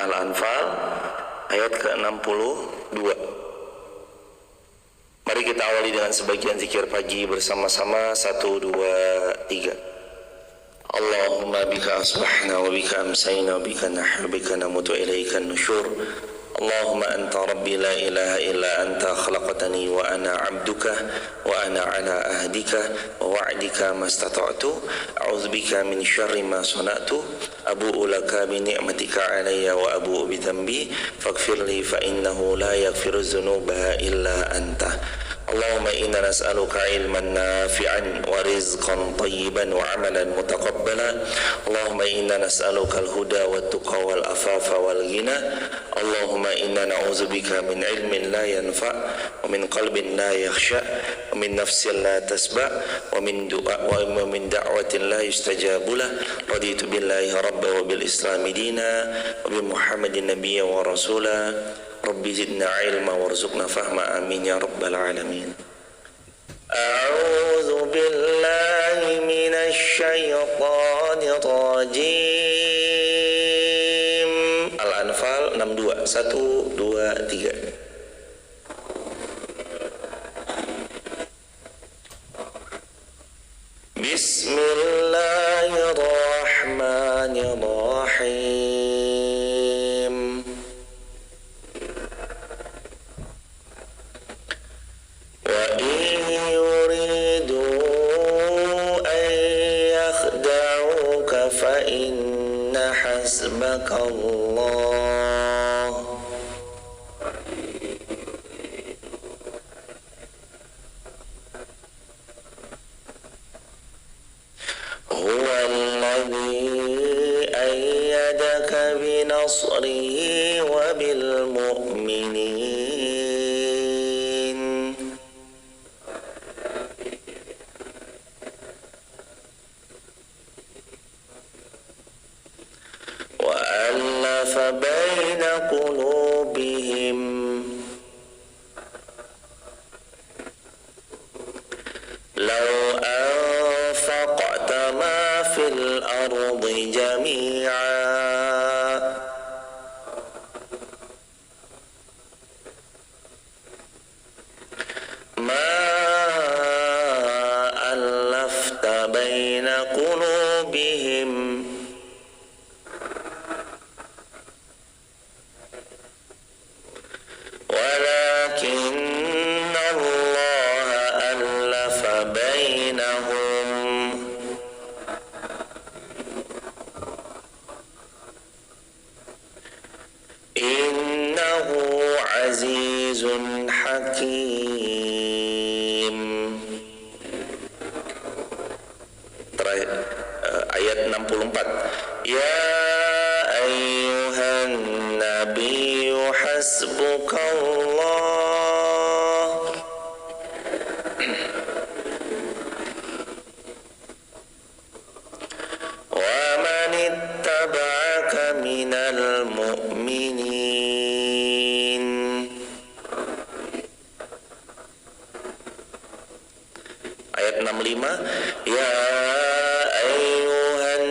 Al-Anfal ayat ke-62. Mari kita awali dengan sebagian zikir pagi bersama-sama. 1, 2, 3. Allahumma bika asbahna wa bika amsayna wa bika nahya wa bika namutu ilaika nusyur. Allahumma anta rabbi la ilaha illa anta khalaqtani wa ana abduka wa ana ala ahdika wa wa'dika mastata'tu a'udzu bika min syarri ma sana'tu abu'u laka bi ni'matika alayya wa abu'u bi dhanbi faghfirli fa innahu la yaghfiru dzunuba illa anta. Allahumma inna nas'aluka ilman nafi'an wa rizqan tayyiban wa amalan mutaqabbala. Allahumma inna nas'aluka al-huda wa tuqa wal afafa wal ghina. Allahumma inna na'udzubika min ilmin la yanfa' wa min qalbin la yakhsha wa min nafsin la tasba' wa min da'watin la yustajabu lah. Raditu billahi rabba wa bil islami dina wa bi Muhammadin nabiyya wa rasula. Rabbi zidna ilma warzuqna fahma, amin ya rabbal alamin. A'udzu billahi minasy syaithanir rajim. Al-Anfal 62. 1, 2, 3. Bismillahirrahmanirrahim. Allah huwa alladhi ayyadaka binasrihi wa bil mu'minin. فبين قلوبهم لو أنفقت ما في الأرض جميعا ما ألفت بين قلوبهم ولكن الله ألف بينهم إنه عزيز حكيم. Terakhir ayat 64. Ya ayyuhan nabiyyu hasbukallah wa man ittaba'aka minal mu'minin. Ayat 65. Ya ayyuhan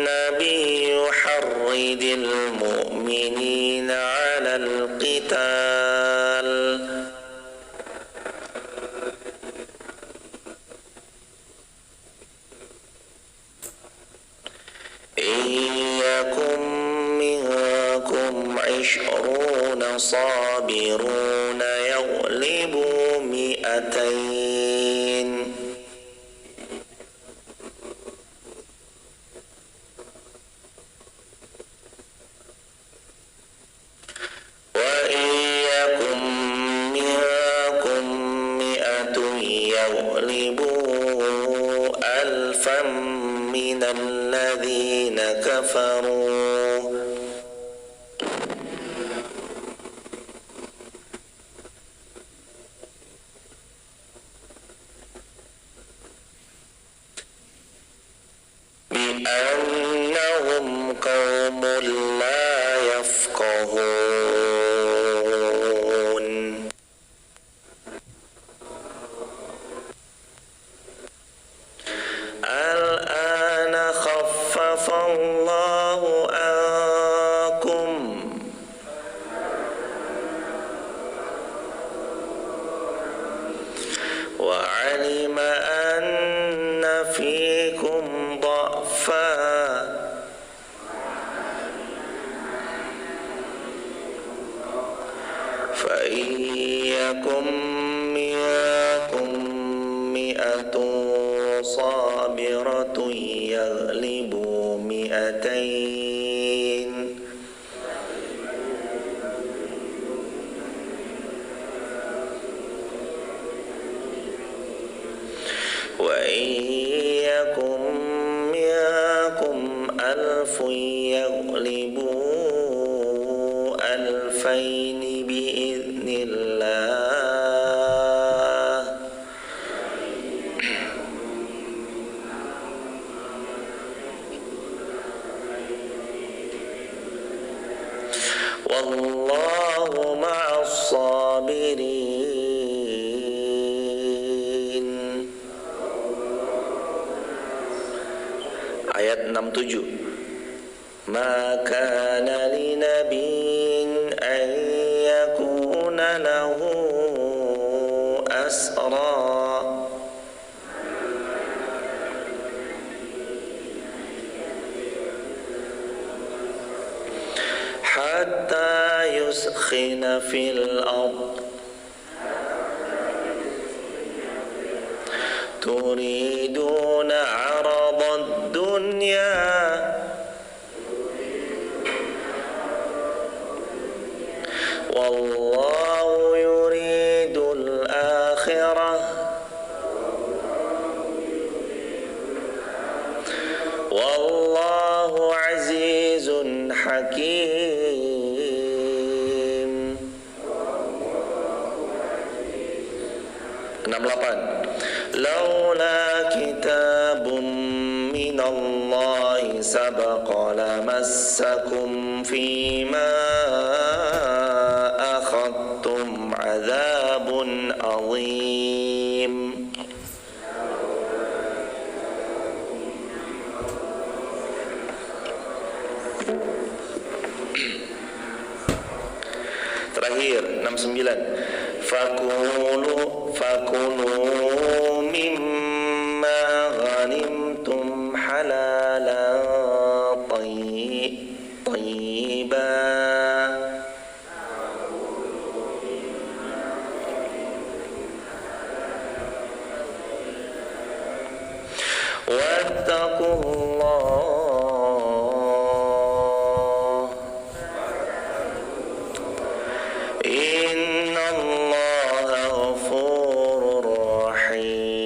nabiyyu harridil mu'minina 'alal qital iyyakum minkum 'ishruna sabiruna yaghlibu mi'atain. يغلبوا ألفا من الذين كفروا بأنهم قوم لا يفقهون. الآن خفف الله عنكم علم أن فيكم ضعفا فإن يكن منكم مئة صابرة يغلبوا مئتين وإن يكن منكم ألف يغلبوا ألفين بإذن الله والله مع الصابرين. Ayat 67. Ma kana linabiyyin an yakuna lahu asra hatta yuskhina fil ard turiduna 'aradad dunya wallahu yuridul akhirah wallahu azizun hakim. 68. Laula kitabun minallahi sabaqa lamassakum fima akhadtum azabun azim. Terakhir 69. Fakulu mimma ghanimtum halalan tayyiba wattaqullah innallaha ghafurur rahim.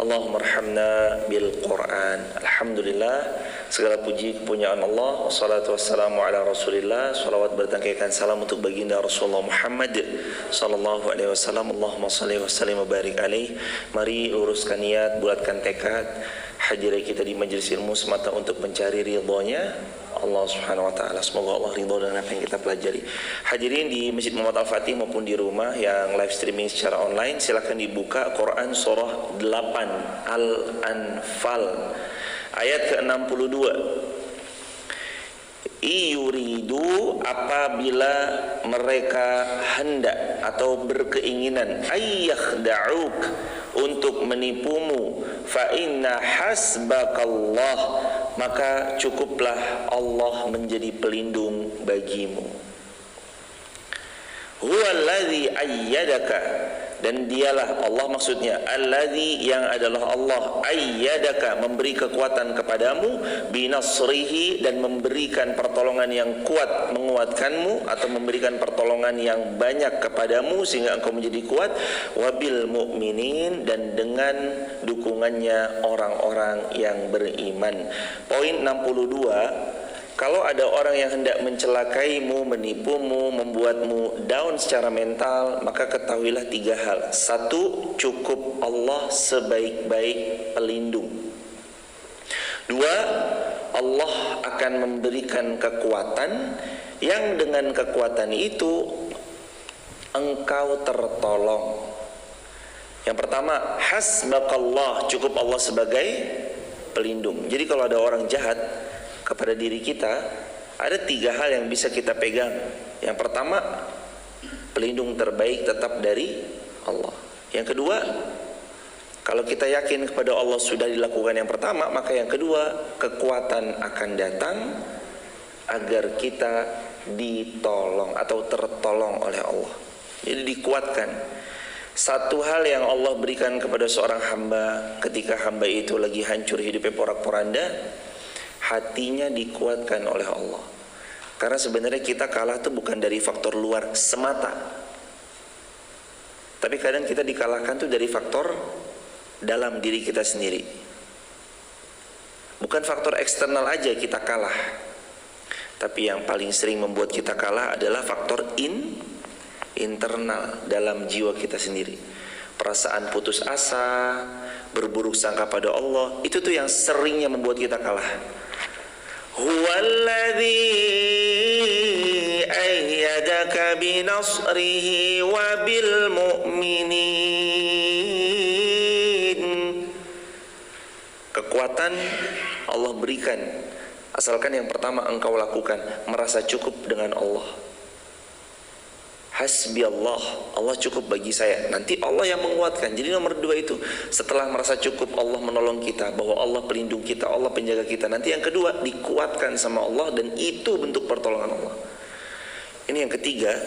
Allahumma arhamna bil Quran. Alhamdulillah, segala puji kepunyaan Allah. Wassalatu wassalamu ala Rasulillah. Salawat bertangkaikan salam untuk baginda Rasulullah Muhammad sallallahu alaihi wasallam. Allahumma shalli wa sallim wa barik alaihi. Mari luruskan niat, bulatkan tekad hadir kita di majelis ilmu semata untuk mencari ridhonya Allah Subhanahu wa taala. Semoga Allah ridho dengan apa yang kita pelajari. Hadirin di Masjid Muhammad Al-Fatih maupun di rumah yang live streaming secara online, silakan dibuka Quran surah 8 Al-Anfal ayat ke-62. Iyuridu, apabila mereka hendak atau berkeinginan, ayyakhda'uk, untuk menipumu, fa inna hasbakallah, maka cukuplah Allah menjadi pelindung bagimu. Huwallazi ayyadaka, dan dialah Allah, maksudnya alladzi, yang adalah Allah, ayyadaka, memberi kekuatan kepadamu, binasrihi, dan memberikan pertolongan yang kuat, menguatkanmu atau memberikan pertolongan yang banyak kepadamu sehingga engkau menjadi kuat, wabil mu'minin, dan dengan dukungannya orang-orang yang beriman. Poin 62. Kalau ada orang yang hendak mencelakaimu, menipumu, membuatmu down secara mental, maka ketahuilah 3 hal. 1. Cukup Allah sebaik-baik pelindung. 2. Allah akan memberikan kekuatan yang dengan kekuatan itu engkau tertolong. Yang pertama, hasbakallah, cukup Allah sebagai pelindung. Jadi kalau ada orang jahat kepada diri kita Ada 3 hal yang bisa kita pegang. Yang pertama, pelindung terbaik tetap dari Allah. Yang kedua, kalau kita yakin kepada Allah sudah dilakukan yang pertama, maka yang kedua, kekuatan akan datang agar kita ditolong atau tertolong oleh Allah. Jadi dikuatkan. Satu hal yang Allah berikan kepada seorang hamba ketika hamba itu lagi hancur hidupnya porak-poranda, hatinya dikuatkan oleh Allah. Karena sebenarnya kita kalah itu bukan dari faktor luar semata, tapi kadang kita dikalahkan tuh dari faktor dalam diri kita sendiri. Bukan faktor eksternal aja kita kalah, tapi yang paling sering membuat kita kalah adalah faktor internal dalam jiwa kita sendiri. Perasaan putus asa, berburuk sangka pada Allah, itu tuh yang seringnya membuat kita kalah. Huwallazi ayyadaka binasrihi wa bil mu'minin. Kekuatan Allah berikan, asalkan yang pertama engkau lakukan, merasa cukup dengan Allah. Hasbi Allah, Allah cukup bagi saya. Nanti Allah yang menguatkan. Jadi nomor 2 itu, setelah merasa cukup Allah menolong kita, bahwa Allah pelindung kita, Allah penjaga kita. Nanti yang kedua, dikuatkan sama Allah, dan itu bentuk pertolongan Allah. Ini yang ketiga,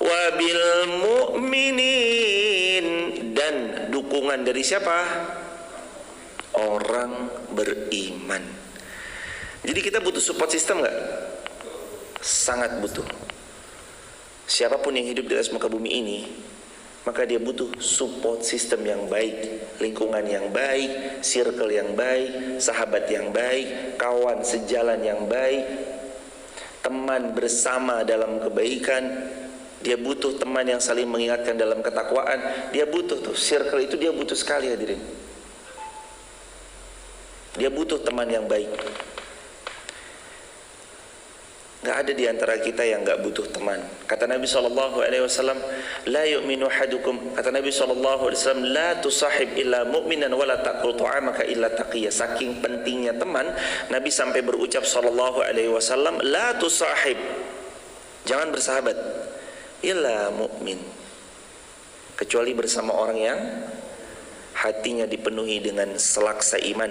wabil mu'minin, dan dukungan dari siapa? Orang beriman. Jadi kita butuh support system nggak? Sangat butuh. Siapapun yang hidup di atas muka bumi ini, maka dia butuh support system yang baik, lingkungan yang baik, circle yang baik, sahabat yang baik, kawan sejalan yang baik, teman bersama dalam kebaikan. Dia butuh teman yang saling mengingatkan dalam ketakwaan. Dia butuh tuh, circle itu dia butuh sekali, hadirin. Dia butuh teman yang baik. Gak ada di antara kita yang gak butuh teman. Kata Nabi SAW, la yu'minu hadukum. Kata Nabi SAW, la tusahib illa mu'minan wa la ta'kul ta'amaka illa taqiyya. Saking pentingnya teman, Nabi sampai berucap SAW, la tusahib, jangan bersahabat, illa mu'min, kecuali bersama orang yang hatinya dipenuhi dengan selaksa iman.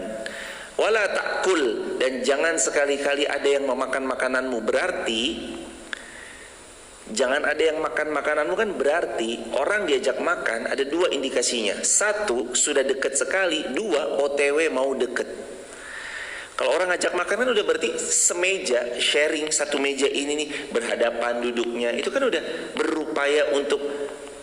Wala ta'kul, dan jangan sekali-kali ada yang memakan makananmu. Berarti jangan ada yang makan makananmu, kan berarti orang diajak makan ada 2 indikasinya. 1, sudah dekat sekali. 2, OTW mau deket. Kalau orang ngajak makan kan udah berarti semeja, sharing satu meja ini nih, berhadapan duduknya, itu kan udah berupaya untuk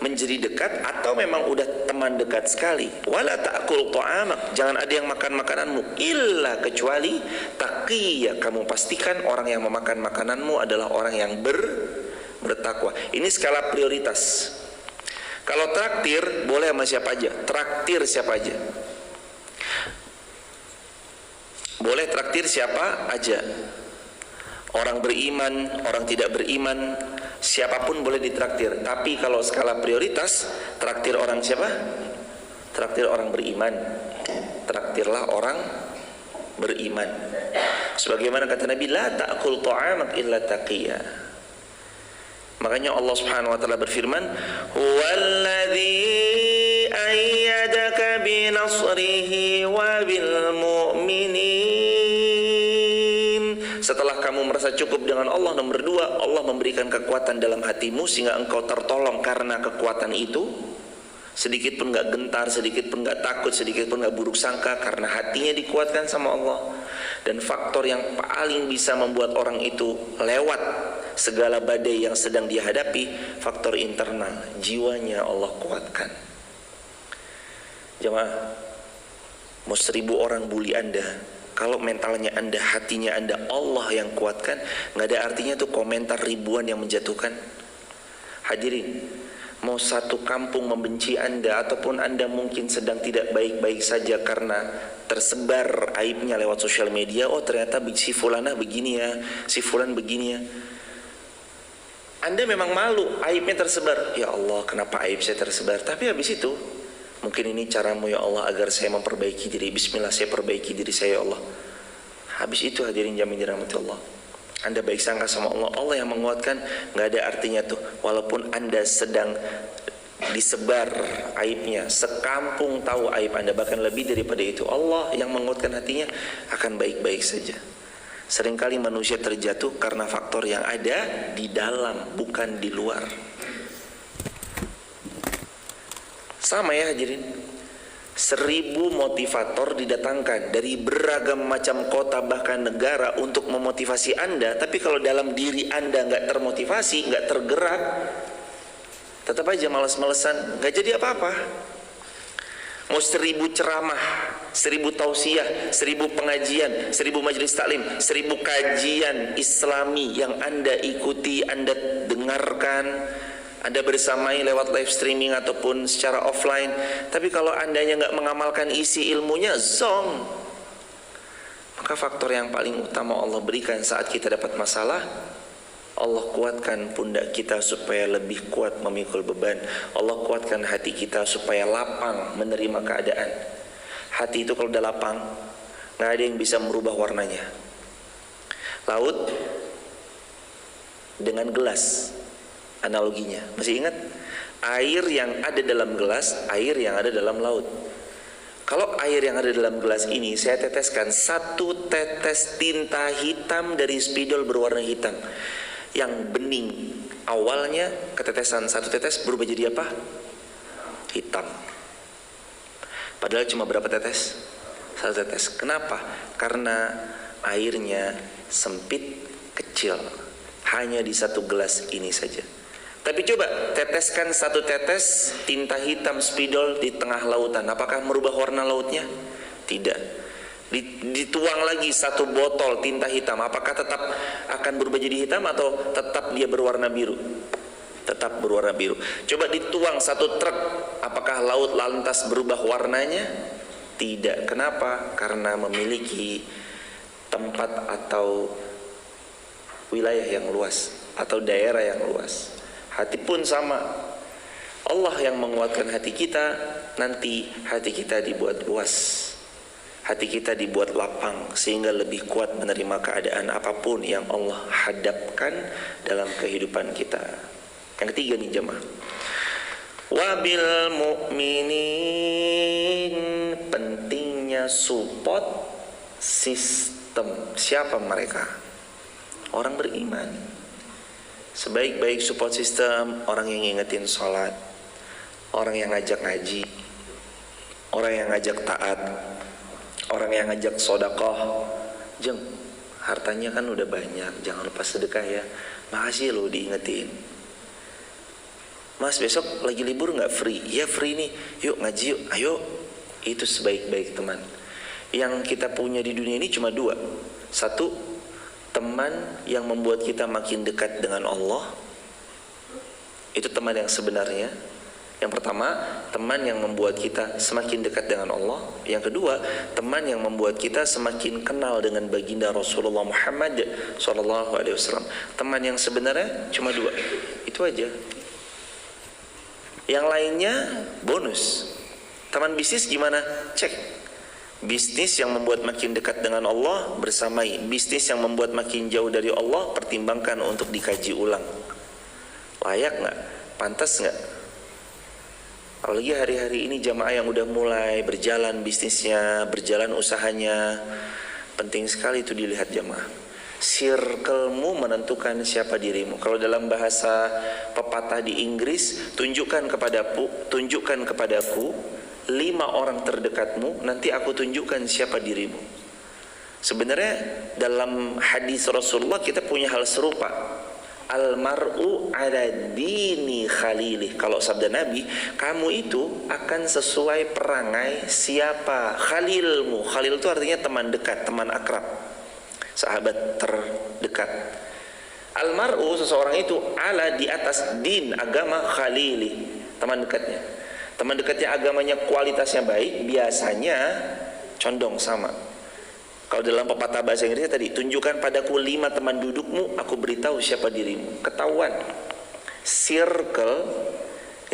menjadi dekat, atau memang udah teman dekat sekali. Wala ta'kul ta'amak, jangan ada yang makan makananmu illa, kecuali taqiyya, kamu pastikan orang yang memakan makananmu adalah orang yang bertakwa. Ini skala prioritas. Kalau traktir boleh sama siapa aja, traktir siapa aja, boleh traktir siapa aja, orang beriman, orang tidak beriman, siapapun boleh ditraktir. Tapi kalau skala prioritas, traktir orang siapa? Traktir orang beriman. Traktirlah orang beriman. Sebagaimana kata Nabi, la ta'kul ta'amak illa taqiyya. Makanya Allah Subhanahu wa taala berfirman, huwallazi ayyadaka binasrihi wa bil mu'minin. Setelah kamu merasa cukup dengan Allah, nomor 2, Allah memberikan kekuatan dalam hatimu sehingga engkau tertolong karena kekuatan itu. Sedikit pun gak gentar, sedikit pun gak takut, sedikit pun gak buruk sangka, karena hatinya dikuatkan sama Allah. Dan faktor yang paling bisa membuat orang itu lewat segala badai yang sedang dia hadapi, faktor internal, jiwanya Allah kuatkan. Jemaah, mau 1000 orang bully Anda, kalau mentalnya Anda, hatinya Anda Allah yang kuatkan, gak ada artinya tuh komentar ribuan yang menjatuhkan. Hadirin, mau satu kampung membenci Anda, ataupun Anda mungkin sedang tidak baik-baik saja karena tersebar aibnya lewat sosial media. Oh ternyata si fulana begini ya, si fulan begini ya. Anda memang malu aibnya tersebar. Ya Allah, kenapa aib saya tersebar? Tapi habis itu, mungkin ini caramu ya Allah agar saya memperbaiki diri. Bismillah, saya perbaiki diri saya ya Allah. Habis itu hadirin jamin dirahmati Allah, Anda baik sangka sama Allah, Allah yang menguatkan. Nggak ada artinya tuh, walaupun Anda sedang disebar aibnya, sekampung tahu aib Anda, bahkan lebih daripada itu, Allah yang menguatkan hatinya, akan baik-baik saja. Seringkali manusia terjatuh karena faktor yang ada di dalam, bukan di luar. Sama ya hadirin, 1000 motivator didatangkan dari beragam macam kota bahkan negara untuk memotivasi Anda, tapi kalau dalam diri Anda nggak termotivasi, nggak tergerak, tetap aja malas-malesan, nggak jadi apa-apa. Mau 1000 ceramah, 1000 tausiah, 1000 pengajian, 1000 majelis taklim, 1000 kajian Islami yang Anda ikuti, Anda dengarkan, Anda bersamai lewat live streaming ataupun secara offline, tapi kalau Andanya nggak mengamalkan isi ilmunya, zong. Maka faktor yang paling utama Allah berikan saat kita dapat masalah, Allah kuatkan pundak kita supaya lebih kuat memikul beban. Allah kuatkan hati kita supaya lapang menerima keadaan. Hati itu kalau udah lapang, nggak ada yang bisa merubah warnanya. Laut dengan gelas, analoginya, masih ingat? Air yang ada dalam gelas, air yang ada dalam laut. Kalau air yang ada dalam gelas ini saya teteskan 1 tetes tinta hitam dari spidol berwarna hitam, yang bening, awalnya ketetesan 1 tetes berubah jadi apa? Hitam. Padahal cuma berapa tetes? 1 tetes. Kenapa? Karena airnya sempit, kecil, hanya di 1 gelas ini saja. Tapi coba teteskan 1 tetes tinta hitam spidol di tengah lautan, apakah merubah warna lautnya? Tidak. Dituang lagi 1 botol tinta hitam, apakah tetap akan berubah jadi hitam atau tetap dia berwarna biru? Tetap berwarna biru. Coba dituang 1 truk, apakah laut lantas berubah warnanya? Tidak. Kenapa? Karena memiliki tempat atau wilayah yang luas atau daerah yang luas. Hati pun sama. Allah yang menguatkan hati kita, nanti hati kita dibuat luas, hati kita dibuat lapang, sehingga lebih kuat menerima keadaan apapun yang Allah hadapkan dalam kehidupan kita. Yang ketiga nih jemaah, wabil mu'minin, pentingnya support sistem. Siapa mereka? Orang beriman. Sebaik-baik support system, orang yang ngingetin sholat, orang yang ngajak ngaji, orang yang ngajak taat, orang yang ngajak sodakoh. Jeng, hartanya kan udah banyak, jangan lupa sedekah ya. Makasih lo diingetin. Mas besok lagi libur gak? Free? Ya free nih, yuk ngaji yuk, ayo. Itu sebaik-baik teman. Yang kita punya di dunia ini cuma 2. 1, teman yang membuat kita makin dekat dengan Allah. Itu teman yang sebenarnya. Yang pertama, teman yang membuat kita semakin dekat dengan Allah. Yang kedua, teman yang membuat kita semakin kenal dengan baginda Rasulullah Muhammad SAW. Teman yang sebenarnya cuma 2. Itu aja. Yang lainnya bonus. Teman bisnis gimana? Cek. Bisnis yang membuat makin dekat dengan Allah, bersamai. Bisnis yang membuat makin jauh dari Allah, pertimbangkan untuk dikaji ulang. Layak gak? Pantas gak? Apalagi hari-hari ini jamaah yang udah mulai berjalan bisnisnya, berjalan usahanya, penting sekali itu dilihat jamaah. Circlemu menentukan siapa dirimu. Kalau dalam bahasa pepatah di Inggris, tunjukkan kepadaku 5 orang terdekatmu, nanti aku tunjukkan siapa dirimu. Sebenarnya dalam hadis Rasulullah kita punya hal serupa. Almar'u ala dini khalilih. Kalau sabda Nabi, kamu itu akan sesuai perangai siapa khalilmu. Khalil itu artinya teman dekat, teman akrab, sahabat terdekat. Almar'u, seseorang itu, ala, di atas, din, agama, khalilih, teman dekatnya. Teman dekatnya agamanya kualitasnya baik, biasanya condong sama. Kalau dalam pepatah bahasa Inggrisnya tadi, tunjukkan padaku 5 teman dudukmu, aku beritahu siapa dirimu. Ketahuan. Circle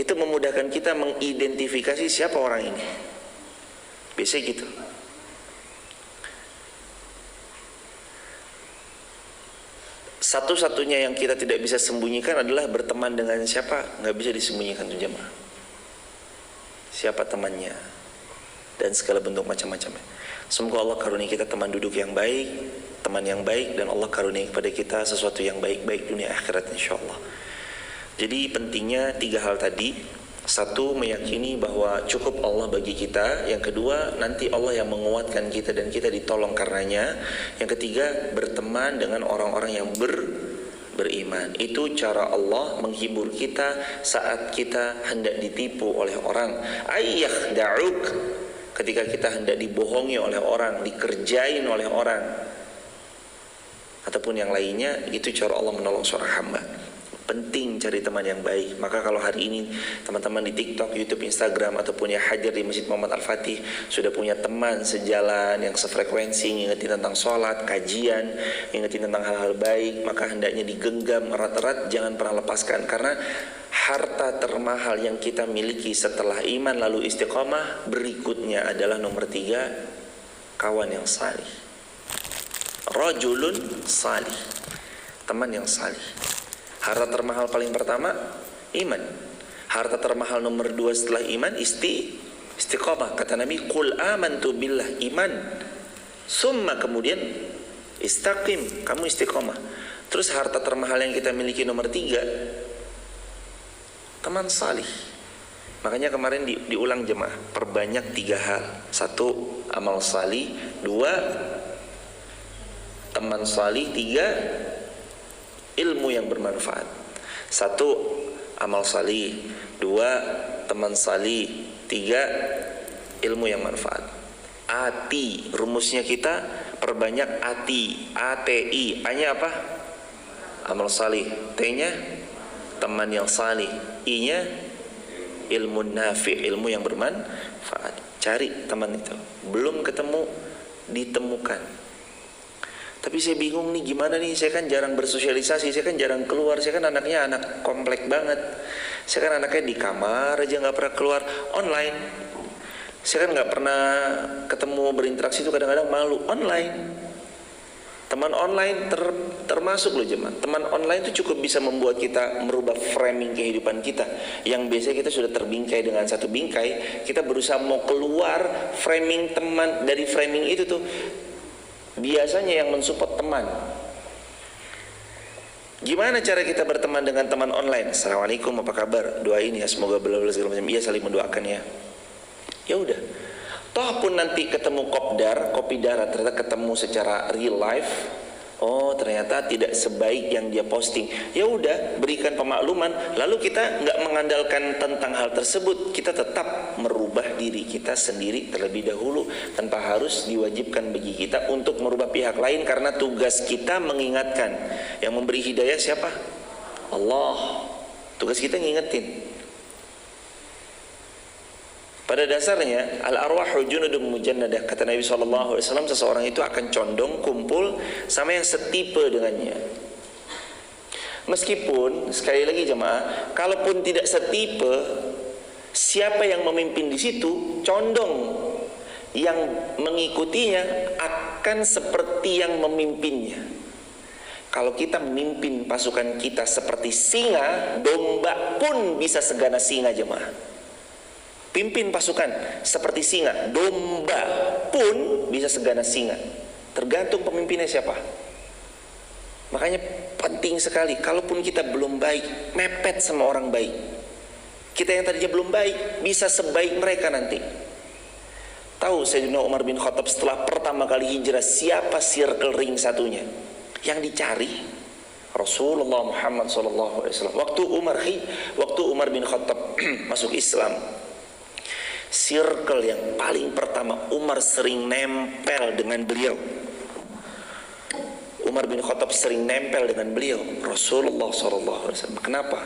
itu memudahkan kita mengidentifikasi siapa orang ini. Biasanya gitu. Satu-satunya yang kita tidak bisa sembunyikan adalah berteman dengan siapa. Nggak bisa disembunyikan tuh jemaah. Siapa temannya dan segala bentuk macam-macamnya. Semoga Allah karunia kita teman duduk yang baik, teman yang baik, dan Allah karunia kepada kita sesuatu yang baik-baik dunia akhirat insyaallah. Jadi pentingnya 3 hal tadi. 1, meyakini bahwa cukup Allah bagi kita. Yang kedua, nanti Allah yang menguatkan kita dan kita ditolong karenanya. Yang ketiga, berteman dengan orang-orang yang beriman. Itu cara Allah menghibur kita saat kita hendak ditipu oleh orang. Ayyakh da'uk, ketika kita hendak dibohongi oleh orang, dikerjain oleh orang, ataupun yang lainnya. Itu cara Allah menolong seorang hamba. Penting cari teman yang baik. Maka kalau hari ini teman-teman di TikTok, YouTube, Instagram, ataupun yang hadir di Masjid Muhammad Al-Fatih sudah punya teman sejalan yang sefrekuensi, ngingetin tentang sholat, kajian, ngingetin tentang hal-hal baik, maka hendaknya digenggam erat-erat, jangan pernah lepaskan. Karena harta termahal yang kita miliki setelah iman lalu istiqomah berikutnya adalah nomor 3, kawan yang salih. Rajulun salih, teman yang salih. Harta termahal paling pertama iman. Harta termahal nomor 2 setelah iman istiqomah. Kata Nabi, qul amantu billah, iman. Summa, kemudian istaqim, kamu istiqomah. Terus harta termahal yang kita miliki nomor 3, teman salih. Makanya kemarin diulang jemaah, perbanyak 3 hal. 1, amal salih. 2, teman salih. 3, ilmu yang bermanfaat. 1, amal salih. 2, teman salih. 3, ilmu yang manfaat. Ati, rumusnya kita perbanyak ati. ATI, A-nya apa? Amal salih. T-nya teman yang salih. I-nya ilmu nafi', ilmu yang bermanfaat. Cari teman itu. Belum ketemu, ditemukan. Tapi saya bingung nih, gimana nih, saya kan jarang bersosialisasi, saya kan jarang keluar, saya kan anaknya anak komplek banget. Saya kan anaknya di kamar aja, gak pernah keluar, online. Saya kan gak pernah ketemu, berinteraksi, itu kadang-kadang malu, online. Teman online termasuk loh jemaah. Teman online itu cukup bisa membuat kita merubah framing kehidupan kita. Yang biasanya kita sudah terbingkai dengan satu bingkai, kita berusaha mau keluar framing teman, dari framing itu tuh. Biasanya yang mensupport teman. Gimana cara kita berteman dengan teman online? Assalamualaikum, apa kabar? Doain ya, semoga bla bla segala macam. Iya, saling mendoakan ya. Ya udah. Toh pun nanti ketemu kopdar, kopi darat, ternyata ketemu secara real life. Oh, ternyata tidak sebaik yang dia posting. Ya udah, berikan pemakluman. Lalu kita nggak mengandalkan tentang hal tersebut. Kita tetap merubah diri kita sendiri terlebih dahulu, tanpa harus diwajibkan bagi kita untuk merubah pihak lain. Karena tugas kita mengingatkan. Yang memberi hidayah siapa? Allah. Tugas kita ngingetin. Pada dasarnya al-arwahu junudun mujannadah, kata Nabi SAW, seseorang itu akan condong kumpul sama yang setipe dengannya. Meskipun sekali lagi jemaah, kalaupun tidak setipe, siapa yang memimpin di situ condong yang mengikutinya akan seperti yang memimpinnya. Kalau kita memimpin pasukan kita seperti singa, domba pun bisa seganas singa jemaah. Pimpin pasukan seperti singa, domba pun bisa seganas singa. Tergantung pemimpinnya siapa. Makanya penting sekali, kalaupun kita belum baik, mepet sama orang baik. Kita yang tadinya belum baik, bisa sebaik mereka nanti. Tahu Sayyidina Umar bin Khattab setelah pertama kali hijrah, siapa circle ring satunya? Yang dicari Rasulullah Muhammad SAW. Waktu Umar bin Khattab masuk Islam, circle yang paling pertama Umar sering nempel dengan beliau. Umar bin Khattab sering nempel dengan beliau, Rasulullah SAW. Kenapa?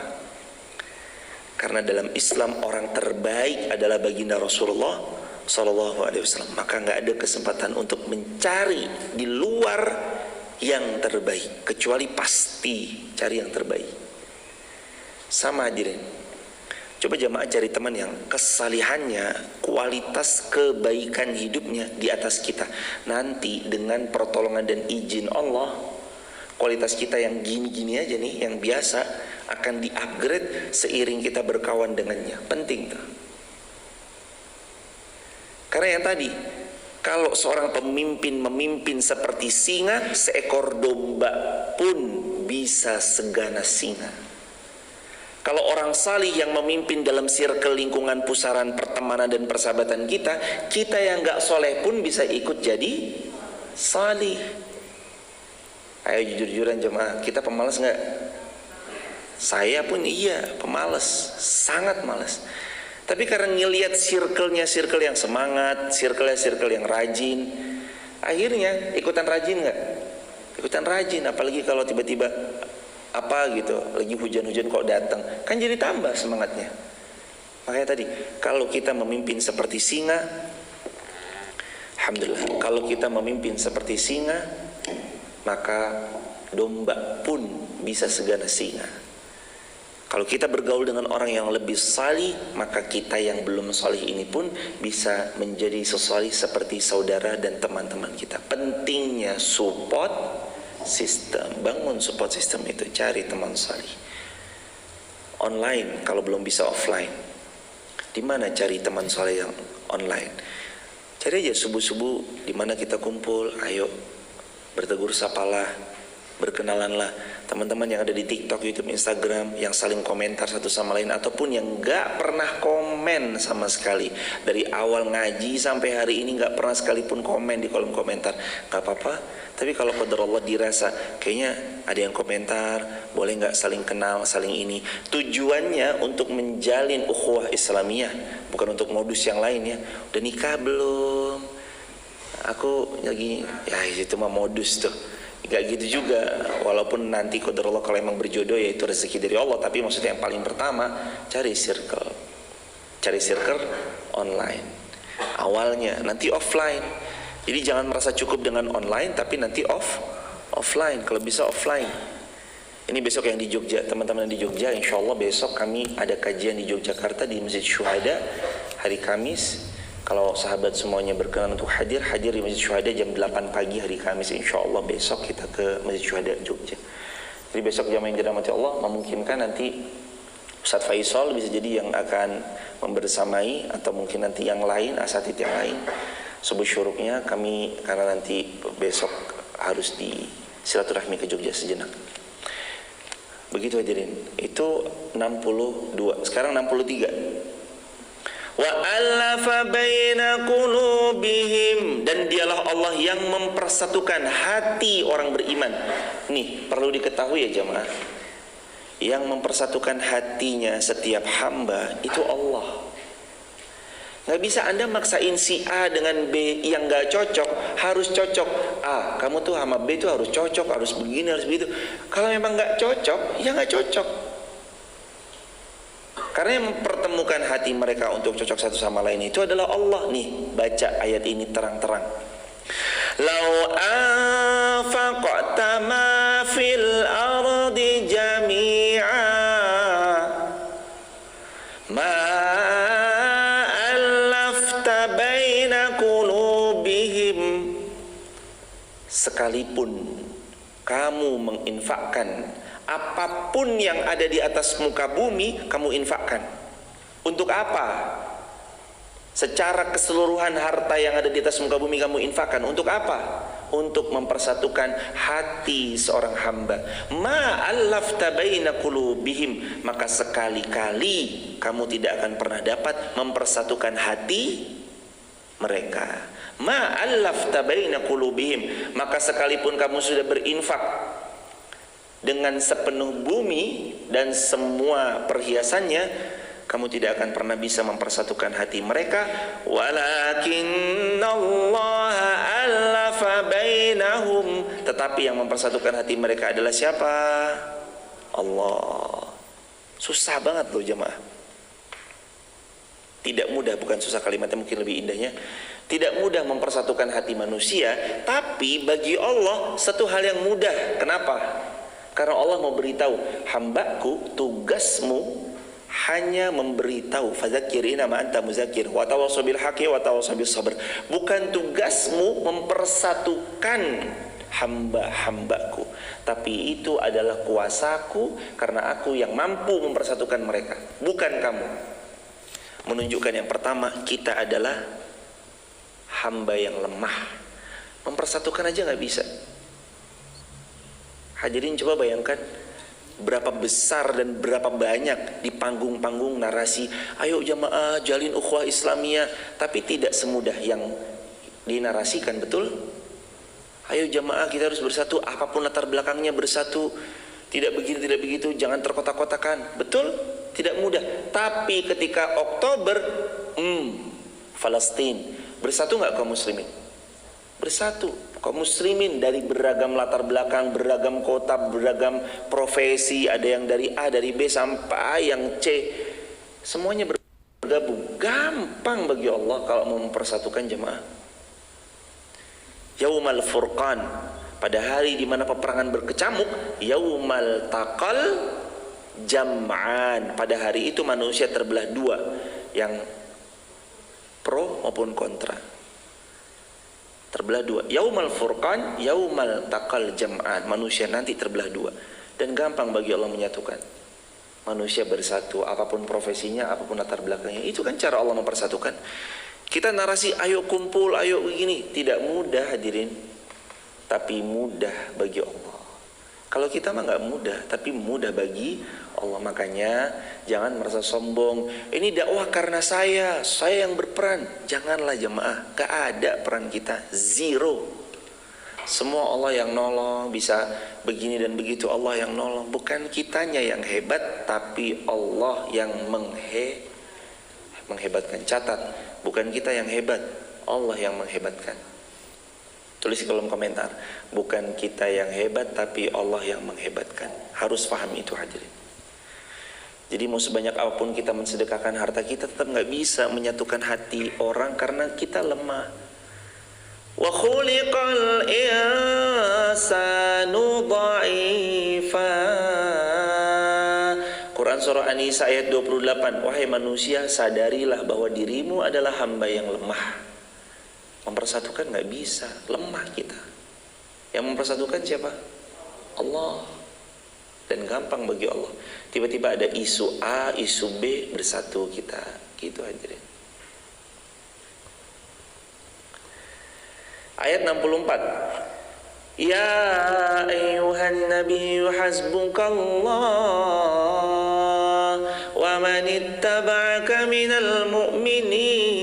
Karena dalam Islam orang terbaik adalah baginda Rasulullah SAW. Maka nggak ada kesempatan untuk mencari di luar yang terbaik, kecuali pasti cari yang terbaik. Sama hadirin. Coba jamaah cari teman yang kesalihannya, kualitas kebaikan hidupnya di atas kita. Nanti dengan pertolongan dan izin Allah, Kualitas kita yang gini-gini aja nih, yang biasa, akan di-upgrade seiring kita berkawan dengannya. Penting tuh. Karena yang tadi, kalau seorang pemimpin memimpin seperti singa, seekor domba pun bisa seganas singa. Kalau orang salih yang memimpin dalam circle lingkungan pusaran pertemanan dan persahabatan kita, kita yang gak soleh pun bisa ikut jadi salih. Ayo jujur-jujuran jemaah, kita pemalas gak? Saya pun iya, pemalas, sangat malas. Tapi karena ngelihat circle-nya circle yang semangat, circle-nya circle yang rajin, akhirnya ikutan rajin gak? Ikutan rajin, apalagi kalau tiba-tiba apa gitu, lagi hujan-hujan kok datang, kan jadi tambah semangatnya. Makanya tadi, kalau kita memimpin seperti singa, alhamdulillah, kalau kita memimpin seperti singa, maka domba pun bisa seganas singa. Kalau kita bergaul dengan orang yang lebih salih, maka kita yang belum salih ini pun bisa menjadi sesalih seperti saudara dan teman-teman kita. Pentingnya support system, bangun support system itu, cari teman salih. Online kalau belum bisa offline. Di mana cari teman salih yang online? Cari aja subuh-subuh di mana kita kumpul, ayo bertegur sapalah, berkenalanlah. Teman-teman yang ada di TikTok, YouTube, Instagram, yang saling komentar satu sama lain, ataupun yang gak pernah komen sama sekali, dari awal ngaji sampai hari ini gak pernah sekalipun komen di kolom komentar, gak apa-apa. Tapi kalau qadar Allah dirasa kayaknya ada yang komentar, boleh gak saling kenal, saling ini. Tujuannya untuk menjalin ukhuwah Islamiyah, bukan untuk modus yang lain ya. Udah nikah belum? Aku lagi, ya itu mah modus tuh. Gak gitu juga, walaupun nanti qadar Allah kalau emang berjodoh ya itu rezeki dari Allah. Tapi maksudnya yang paling pertama, cari circle online awalnya, nanti offline. Jadi jangan merasa cukup dengan online, tapi nanti offline, kalau bisa offline. Ini besok yang di Jogja, teman-teman di Jogja, insya Allah besok kami ada kajian di Yogyakarta di Masjid Syuhada hari Kamis. Kalau sahabat semuanya berkenan untuk hadir di Masjid Syuhada jam 8 pagi hari Kamis, insya Allah besok kita ke Masjid Syuhada Jogja. Jadi besok jamaah yang dirahmati Allah, memungkinkan nanti Ustadz Faisal bisa jadi yang akan membersamai, atau mungkin nanti yang lain, asatid yang lain. Subuh syuruknya kami, karena nanti besok harus di silaturahmi ke Jogja sejenak. Begitu hadirin. Itu 62. Sekarang 63. Wa alafa baina qulubihim, dan dialah Allah yang mempersatukan hati orang beriman. Nih perlu diketahui ya jamaah, yang mempersatukan hatinya setiap hamba itu Allah. Gak bisa Anda maksain si A dengan B yang gak cocok, harus cocok. A, kamu tuh sama B tuh harus cocok, harus begini, harus begitu. Kalau memang gak cocok, ya gak cocok. Karena yang mempertemukan hati mereka untuk cocok satu sama lain itu adalah Allah. Nih, baca ayat ini terang-terang. Lau anfaqta ma fil ardi jami'a ma allafta baina qulubihim. Sekalipun kamu menginfakkan apapun yang ada di atas muka bumi, kamu infakkan. Untuk apa? Secara keseluruhan harta yang ada di atas muka bumi kamu infakkan. Untuk apa? Untuk mempersatukan hati seorang hamba. Ma allafta baina qulubihim, maka sekali-kali kamu tidak akan pernah dapat mempersatukan hati mereka. Ma allafta baina qulubihim, maka sekalipun kamu sudah berinfak dengan sepenuh bumi dan semua perhiasannya, kamu tidak akan pernah bisa mempersatukan hati mereka. Walakinnallaha allafa bainahum, tetapi yang mempersatukan hati mereka adalah siapa? Allah. Susah banget loh jemaah. Tidak mudah, bukan susah, kalimatnya mungkin lebih indahnya. Tidak mudah mempersatukan hati manusia, tapi bagi Allah satu hal yang mudah. Kenapa? Karena Allah mau beritahu, hambaku, tugasmu hanya memberitahu. Fadzakirina ma anta mudzakir wa tawassaw bil haqqi wa tawassaw bis sabr. Bukan tugasmu mempersatukan hamba-hambaku, tapi itu adalah kuasaku karena aku yang mampu mempersatukan mereka, bukan kamu. Menunjukkan yang pertama, kita adalah hamba yang lemah, mempersatukan aja gak bisa. Hadirin coba bayangkan berapa besar dan berapa banyak di panggung-panggung narasi, ayo jamaah jalin ukhuwah Islamiyah, tapi tidak semudah yang dinarasikan, betul? Ayo jamaah kita harus bersatu, apapun latar belakangnya bersatu, tidak begini tidak begitu, jangan terkotak-kotakan, betul? Tidak mudah. Tapi ketika Oktober, Palestina, bersatu nggak kaum muslimin? Bersatu. Kaum muslimin dari beragam latar belakang, beragam kota, beragam profesi, ada yang dari A, dari B sampai yang C, semuanya bergabung. Gampang bagi Allah kalau mau mempersatukan jemaah. Yaumal Furqan, pada hari di mana peperangan berkecamuk, yaumal taqal jam'an, pada hari itu manusia terbelah dua, yang pro maupun kontra. Terbelah dua. Yaumal Furqan, yaumal taqal jam'an, manusia nanti terbelah dua. Dan gampang bagi Allah menyatukan manusia bersatu, apapun profesinya, apapun latar belakangnya. Itu kan cara Allah mempersatukan. Kita narasi ayo kumpul, ayo begini, tidak mudah hadirin, tapi mudah bagi Allah. Kalau kita mah nggak mudah, tapi mudah bagi Allah. Makanya jangan merasa sombong, ini dakwah karena saya yang berperan. Janganlah jemaah, gak ada peran kita, zero. Semua Allah yang nolong, bisa begini dan begitu Allah yang nolong. Bukan kitanya yang hebat, tapi Allah yang menghebatkan. Catat, bukan kita yang hebat, Allah yang menghebatkan. Tulis di kolom komentar, bukan kita yang hebat, tapi Allah yang menghebatkan. Harus paham itu hadirin. Jadi mau sebanyak apapun kita mensedekahkan harta kita, tetap gak bisa menyatukan hati orang karena kita lemah. Wa khuliqal insanu dha'ifa. Quran surah An-Nisa ayat 28. Wahai manusia, sadarilah bahwa dirimu adalah hamba yang lemah. Mempersatukan gak bisa, lemah kita. Yang mempersatukan siapa? Allah. Dan gampang bagi Allah. Tiba-tiba ada isu A, isu B, bersatu kita. Gitu hadirin. Ayat 64. Ya ayyuhan nabiyyu hasbukallah wa man ittaba'aka minal mu'minin.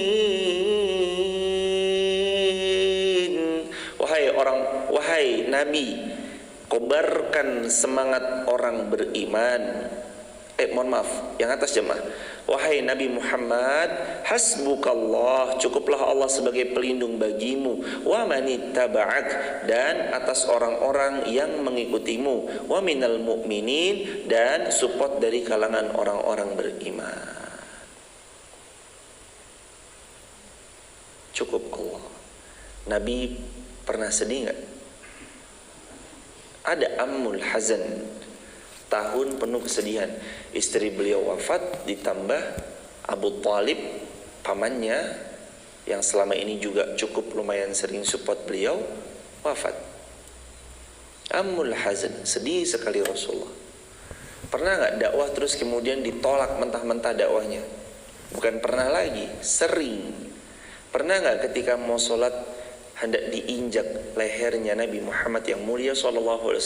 Wahai Nabi, kobarkan semangat orang beriman. Mohon maaf, yang atas jemaah. Wahai Nabi Muhammad, hasbukallah, cukuplah Allah sebagai pelindung bagimu. Wa manittaba'ak, dan atas orang-orang yang mengikutimu. Wa minal mu'minin, dan support dari kalangan orang-orang beriman. Cukup Allah. Nabi pernah sedih nggak? Ada Ammul Hazan, tahun penuh kesedihan. Istri beliau wafat, ditambah Abu Talib, pamannya, yang selama ini juga cukup lumayan sering support beliau, wafat. Ammul Hazan, sedih sekali Rasulullah. Pernah nggak dakwah terus kemudian ditolak mentah-mentah dakwahnya? Bukan pernah lagi, sering. Pernah nggak ketika mau sholat hendak diinjak lehernya Nabi Muhammad yang mulia SAW?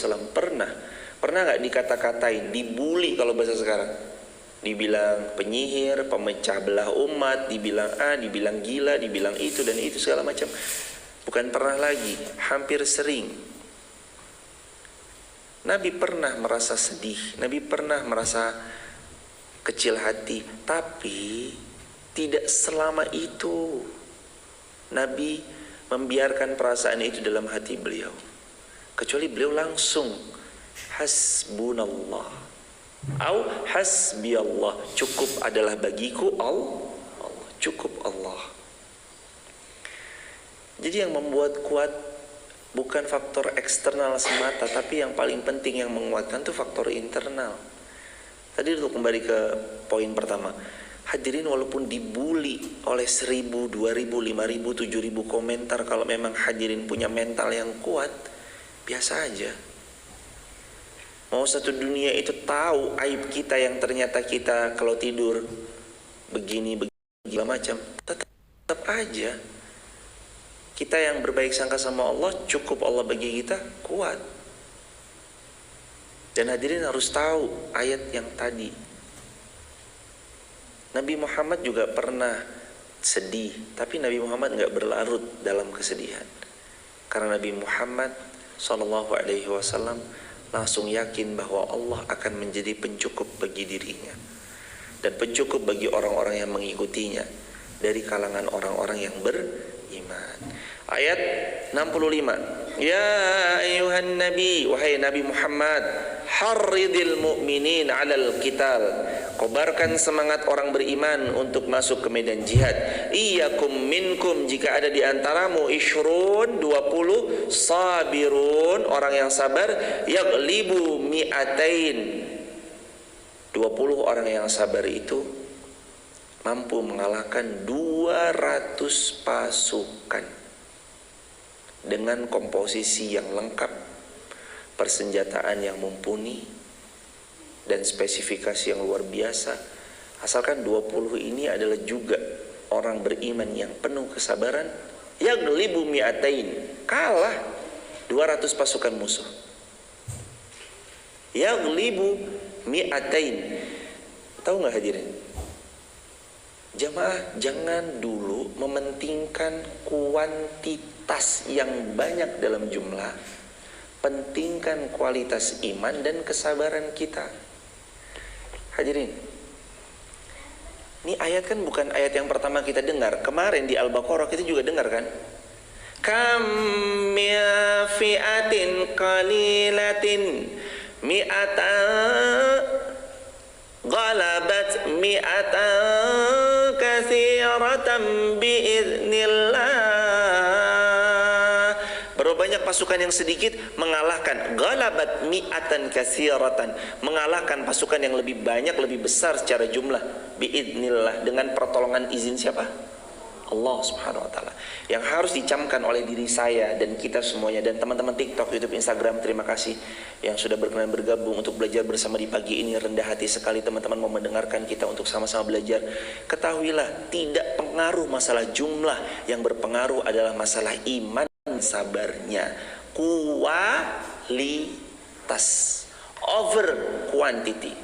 Pernah nggak dikata-katain, dibully kalau bahasa sekarang, dibilang penyihir, pemecah belah umat, dibilang A, dibilang gila, dibilang itu dan itu segala macam. Bukan pernah lagi, hampir sering. Nabi pernah merasa sedih, Nabi pernah merasa kecil hati, tapi tidak selama itu Nabi membiarkan perasaan itu dalam hati beliau, kecuali beliau langsung hasbunallah au hasbiyallah, cukup adalah bagiku Allah, cukup Allah. Jadi yang membuat kuat bukan faktor eksternal semata, tapi yang paling penting yang menguatkan itu faktor internal. Tadi untuk kembali ke poin pertama, hadirin, walaupun dibully oleh 1000, 2000, 5000, 7000 komentar, kalau memang hadirin punya mental yang kuat, biasa aja. Mau satu dunia itu tahu aib kita yang ternyata kita kalau tidur begini macam, tetap aja kita yang berbaik sangka sama Allah, cukup Allah bagi kita kuat. Dan hadirin harus tahu ayat yang tadi, Nabi Muhammad juga pernah sedih, tapi Nabi Muhammad nggak berlarut dalam kesedihan, karena Nabi Muhammad SAW langsung yakin bahwa Allah akan menjadi pencukup bagi dirinya dan pencukup bagi orang-orang yang mengikutinya dari kalangan orang-orang yang beriman. Ayat 65, ya ayuhan nabi, wahai Nabi Muhammad, harridil mu'minin alal qital, kobarkan semangat orang beriman untuk masuk ke medan jihad. Iyyakum minkum, jika ada di antaramu ishrun 20, sabirun orang yang sabar, yaglibu mi'atain, 20 orang yang sabar itu mampu mengalahkan 200 pasukan dengan komposisi yang lengkap, persenjataan yang mumpuni, dan spesifikasi yang luar biasa. Asalkan 20 ini adalah juga orang beriman yang penuh kesabaran, yaglibu mi'atain, kalah 200 pasukan musuh. Yaglibu mi'atain. Tahu nggak hadirin? Jamaah, jangan dulu mementingkan kuantitas yang banyak dalam jumlah, pentingkan kualitas iman dan kesabaran kita. Hadirin, ini ayat kan bukan ayat yang pertama kita dengar. Kemarin di Al-Baqarah kita juga dengar kan? Kam min fi'atin qalilatin mi'ata ghalabat mi'atan katsiratan biiznillah. Berapa banyak pasukan yang sedikit mengalahkan, ghalabat mi'atan katsiratan, mengalahkan pasukan yang lebih banyak, lebih besar secara jumlah, biiznillah, dengan pertolongan izin siapa? Allah Subhanahu wa taala. Yang harus dicamkan oleh diri saya dan kita semuanya, dan teman-teman TikTok, YouTube, Instagram, terima kasih yang sudah berkenan bergabung untuk belajar bersama di pagi ini. Rendah hati sekali teman-teman mau mendengarkan kita untuk sama-sama belajar. Ketahuilah, tidak pengaruh masalah jumlah, yang berpengaruh adalah masalah iman sabarnya. Kualitas over quantity,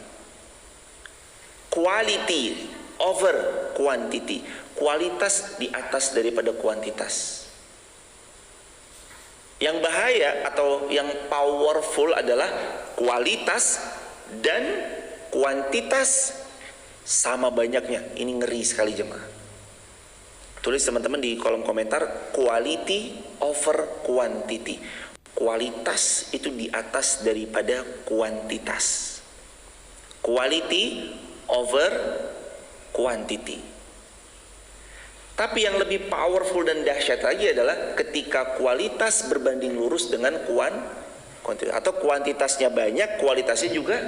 quality over quantity, kualitas di atas daripada kuantitas. Yang bahaya atau yang powerful adalah kualitas dan kuantitas sama banyaknya. Ini ngeri sekali jemaah. Tulis teman-teman di kolom komentar, quality over quantity. Kualitas itu di atas daripada kuantitas. Quality over quantity. Tapi yang lebih powerful dan dahsyat lagi adalah ketika kualitas berbanding lurus dengan kuantitas, atau kuantitasnya banyak, kualitasnya juga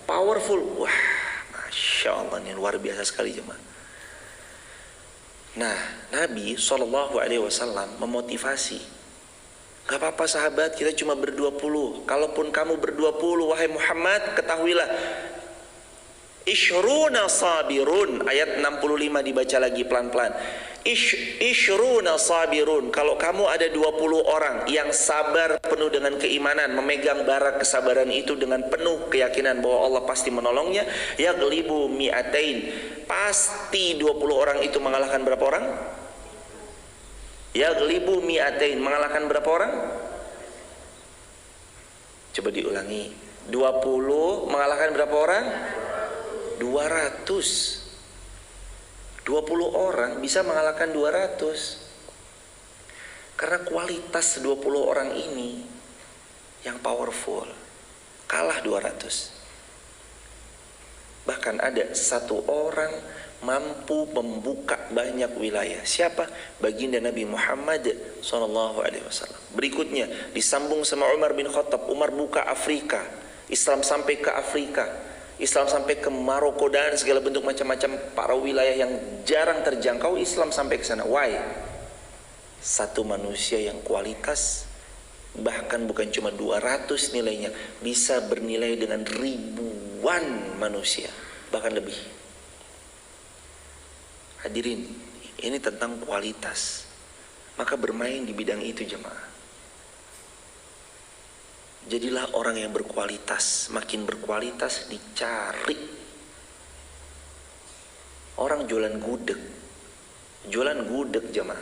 powerful. Wah, Masya Allah, ini luar biasa sekali jemaah. Nah, Nabi SAW memotivasi, gak apa-apa sahabat, kita cuma ber-20. Kalaupun kamu ber-20, wahai Muhammad, ketahuilah, ishruna sabirun, ayat 65 dibaca lagi pelan-pelan. Ishruna sabirun, kalau kamu ada 20 orang yang sabar penuh dengan keimanan, memegang bara kesabaran itu dengan penuh keyakinan bahwa Allah pasti menolongnya, yaglibu mi'atain, pasti 20 orang itu mengalahkan berapa orang? Yaglibu mi'atain, mengalahkan berapa orang? Coba diulangi, 20 mengalahkan berapa orang? 200. 20 orang bisa mengalahkan 200. Karena kualitas 20 orang ini yang powerful. Kalah 200. Bahkan ada satu orang mampu membuka banyak wilayah. Siapa? Baginda Nabi Muhammad SAW. Berikutnya disambung sama Umar bin Khattab. Umar buka Afrika. Islam sampai ke Afrika. Islam sampai ke Maroko dan segala bentuk macam-macam para wilayah yang jarang terjangkau, Islam sampai ke sana. Why? Satu manusia yang kualitas Bahkan bukan cuma 200 nilainya, bisa bernilai dengan ribuan manusia, bahkan lebih. Hadirin, ini tentang kualitas. Maka bermain di bidang itu jemaah. Jadilah orang yang berkualitas. Makin berkualitas dicari. Orang jualan gudeg jemaah,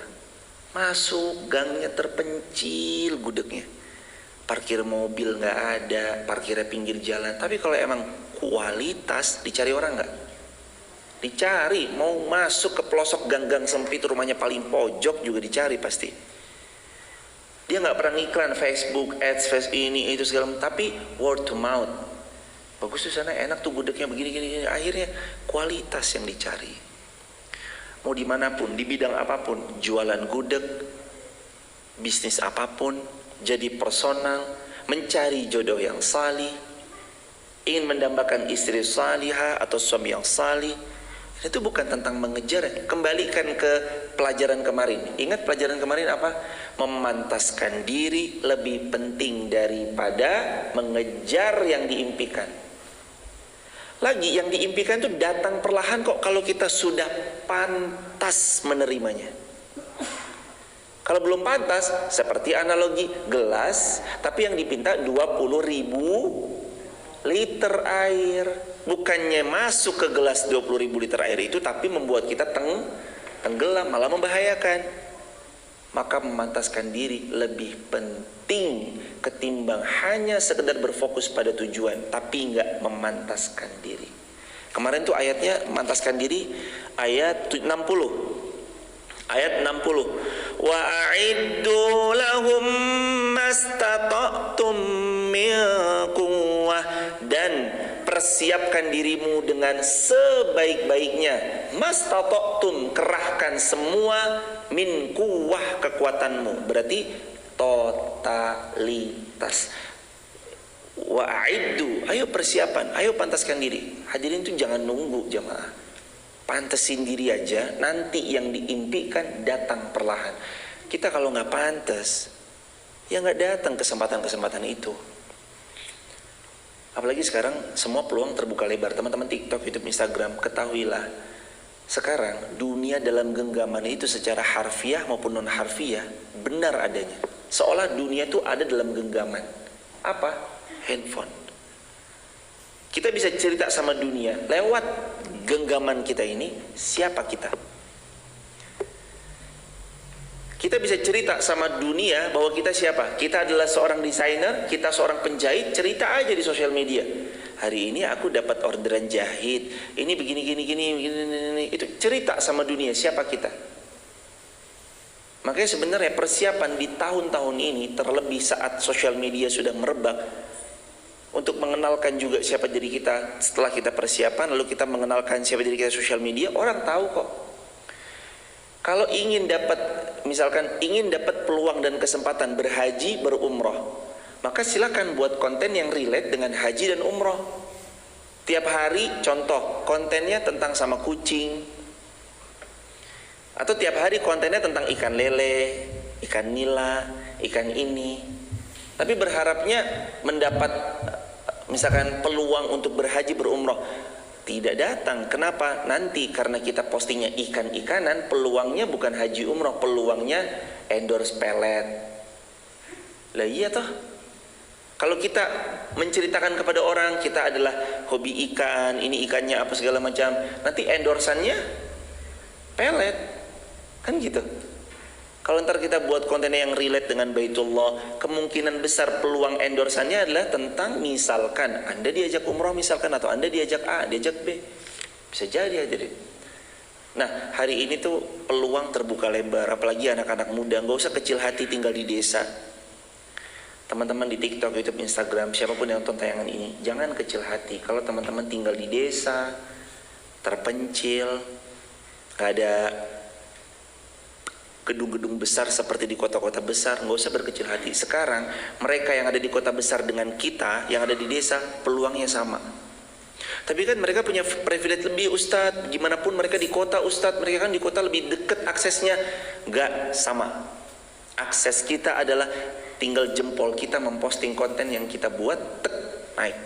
masuk gangnya terpencil gudegnya, parkir mobil nggak ada, parkirnya pinggir jalan. Tapi kalau emang kualitas, dicari orang nggak? Dicari. Mau masuk ke pelosok gang-gang sempit, rumahnya paling pojok juga dicari pasti. Dia nggak pernah ngiklan Facebook, ads, ini itu segala macam, tapi word to mouth. Bagus tuh sana, enak tuh gudegnya begini. Akhirnya kualitas yang dicari. Mau dimanapun, di bidang apapun, jualan gudeg, bisnis apapun, jadi personal, mencari jodoh yang salih, ingin mendambakan istri salihah atau suami yang salih. Itu bukan tentang mengejar. Kembalikan ke pelajaran kemarin. Ingat pelajaran kemarin apa? Memantaskan diri lebih penting daripada mengejar yang diimpikan. Lagi yang diimpikan itu datang perlahan kok kalau kita sudah pantas menerimanya. Kalau belum pantas, seperti analogi gelas, tapi yang dipinta 20.000 liter air. Bukannya masuk ke gelas 20.000 liter air itu, tapi membuat kita tenggelam, malah membahayakan. Maka memantaskan diri lebih penting ketimbang hanya sekedar berfokus pada tujuan tapi enggak memantaskan diri. Kemarin tuh ayatnya memantaskan diri, ayat 60. Ayat 60. Wa a'iddu lahum mastata'tum min quwwah, dan persiapkan dirimu dengan sebaik-baiknya. Mastata'tum, kerahkan semua, min quwwah, kekuatanmu. Berarti totalitas. Wa a'iddu, ayo persiapan, ayo pantaskan diri. Hadirin itu jangan nunggu jemaah. Pantesin diri aja, nanti yang diimpikan datang perlahan. Kita kalau nggak pantas, ya nggak datang kesempatan-kesempatan itu. Apalagi sekarang semua peluang terbuka lebar. Teman-teman TikTok, YouTube, Instagram, ketahuilah sekarang dunia dalam genggaman itu secara harfiah maupun non harfiah benar adanya. Seolah dunia itu ada dalam genggaman. Apa? Handphone. Kita bisa cerita sama dunia lewat genggaman kita ini. Siapa kita? Kita bisa cerita sama dunia bahwa kita siapa? Kita adalah seorang desainer, kita seorang penjahit. Cerita aja di sosial media. Hari ini aku dapat orderan jahit. Ini begini. Itu cerita sama dunia siapa kita. Makanya sebenarnya persiapan di tahun-tahun ini, terlebih saat sosial media sudah merebak, untuk mengenalkan juga siapa diri kita setelah kita persiapan, lalu kita mengenalkan siapa diri kita sosial media, orang tahu kok. Kalau ingin dapat, misalkan ingin dapat peluang dan kesempatan berhaji, berumroh, maka silakan buat konten yang relate dengan haji dan umroh. Tiap hari contoh kontennya tentang sama kucing, atau tiap hari kontennya tentang ikan lele, ikan nila, ikan ini. Tapi berharapnya mendapat misalkan peluang untuk berhaji, berumroh, tidak datang. Kenapa? Nanti karena kita postingnya ikan-ikanan, peluangnya bukan haji umroh, peluangnya endorse pelet. Lah iya toh. Kalau kita menceritakan kepada orang kita adalah hobi ikan, ini ikannya apa segala macam, nanti endorsannya pelet. Kan gitu. Kalau ntar kita buat konten yang relate dengan Baitullah, kemungkinan besar peluang endorsannya adalah tentang misalkan Anda diajak umroh misalkan, atau Anda diajak A, diajak B. Bisa jadi hadirin. Nah, hari ini tuh peluang terbuka lebar, apalagi anak-anak muda. Nggak usah kecil hati tinggal di desa. Teman-teman di TikTok, YouTube, Instagram, siapapun yang nonton tayangan ini, jangan kecil hati. Kalau teman-teman tinggal di desa, terpencil, nggak ada gedung-gedung besar seperti di kota-kota besar, nggak usah berkecil hati. Sekarang mereka yang ada di kota besar dengan kita yang ada di desa, peluangnya sama. Tapi kan mereka punya privilege lebih, Ustadz. Gimana pun mereka di kota, Ustadz, mereka kan di kota lebih dekat aksesnya. Nggak sama. Akses kita adalah tinggal jempol kita memposting konten yang kita buat, tek, naik.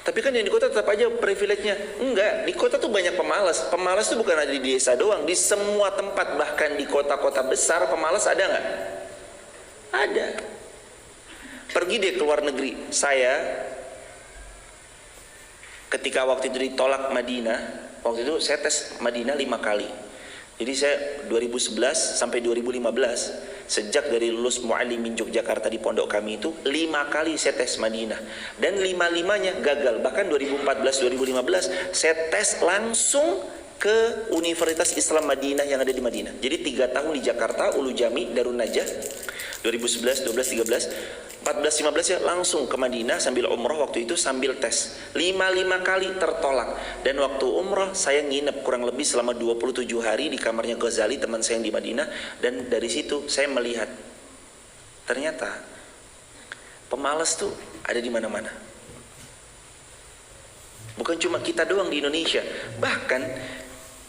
Tapi kan yang di kota tetap aja privilege-nya. Enggak, di kota tuh banyak pemalas. Pemalas tuh bukan ada di desa doang, di semua tempat, bahkan di kota-kota besar pemalas ada nggak? Ada. Pergi deh ke luar negeri. Saya ketika waktu itu ditolak Madinah, waktu itu saya tes Madinah 5 kali. Jadi saya 2011 sampai 2015, sejak dari lulus Muallimin Yogyakarta di pondok kami itu 5 kali saya tes Madinah, dan 5-5-nya gagal. Bahkan 2014-2015 saya tes langsung ke Universitas Islam Madinah yang ada di Madinah. Jadi 3 tahun di Jakarta, Ulu Jami, Darun Najah, 2011, 12, 13, 14, 15 ya langsung ke Madinah sambil umrah waktu itu sambil tes. 5 kali tertolak. Dan waktu umrah saya nginep kurang lebih selama 27 hari di kamarnya Ghazali, teman saya yang di Madinah. Dan dari situ saya melihat ternyata pemalas tuh ada di mana-mana. Bukan cuma kita doang di Indonesia, bahkan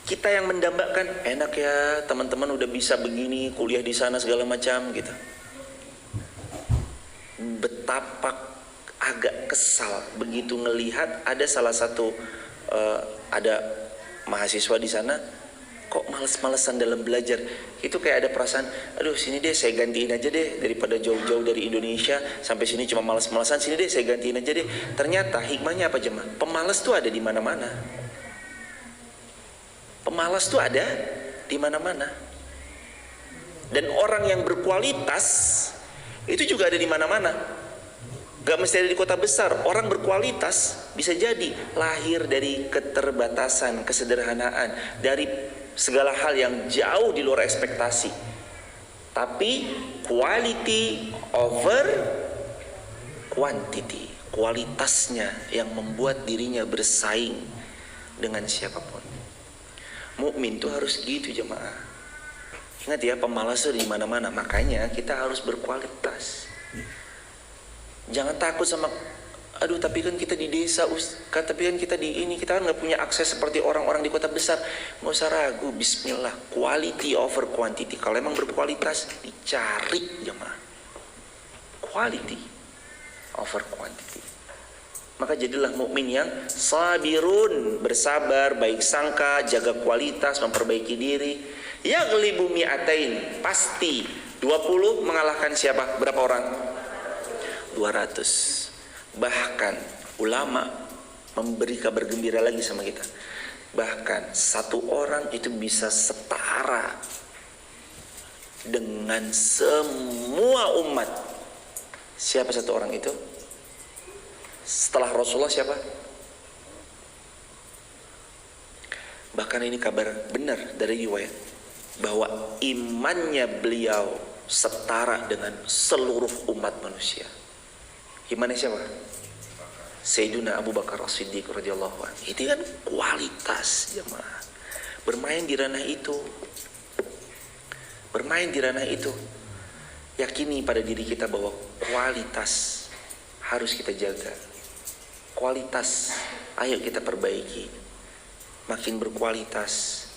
kita yang mendambakan enak ya teman-teman udah bisa begini kuliah di sana segala macam gitu. Betapa agak kesal begitu ngelihat ada salah satu ada mahasiswa di sana kok males-malesan dalam belajar. Itu kayak ada perasaan, aduh sini deh saya gantiin aja deh, daripada jauh-jauh dari Indonesia sampai sini cuma males-malesan, sini deh saya gantiin aja deh. Ternyata hikmahnya apa jemaah? Pemalas tuh ada di mana-mana. Pemalas tuh ada di mana-mana. Dan orang yang berkualitas itu juga ada di mana-mana. Gak mesti ada di kota besar. Orang berkualitas bisa jadi lahir dari keterbatasan, kesederhanaan, dari segala hal yang jauh di luar ekspektasi. Tapi quality over quantity, kualitasnya yang membuat dirinya bersaing dengan siapapun. Mukmin tuh harus gitu jemaah. Ingat ya, pemalas itu di mana-mana. Makanya kita harus berkualitas. Jangan takut sama, aduh tapi kan kita di desa, tapi kan kita di ini, kita kan nggak punya akses seperti orang-orang di kota besar. Nggak usah ragu, bismillah. Quality over quantity. Kalau emang berkualitas, dicari jemaah. Quality over quantity. Maka jadilah mukmin yang sabirun, bersabar, baik sangka, jaga kualitas, memperbaiki diri. Yaghlibu mi'atain, pasti 20 mengalahkan siapa? Berapa orang? 200. Bahkan ulama memberi kabar gembira lagi sama kita. Bahkan 1 orang itu bisa setara dengan semua umat. Siapa 1 orang itu? Setelah Rasulullah siapa? Bahkan ini kabar benar dari riwayat bahwa imannya beliau setara dengan seluruh umat manusia. Imannya siapa? Sayyiduna Abu Bakar As-Siddiq radhiyallahu anhu. Itu kan kualitas jemaah. Bermain di ranah itu. Bermain di ranah itu. Yakini pada diri kita bahwa kualitas harus kita jaga. Kualitas, ayo kita perbaiki. Makin berkualitas,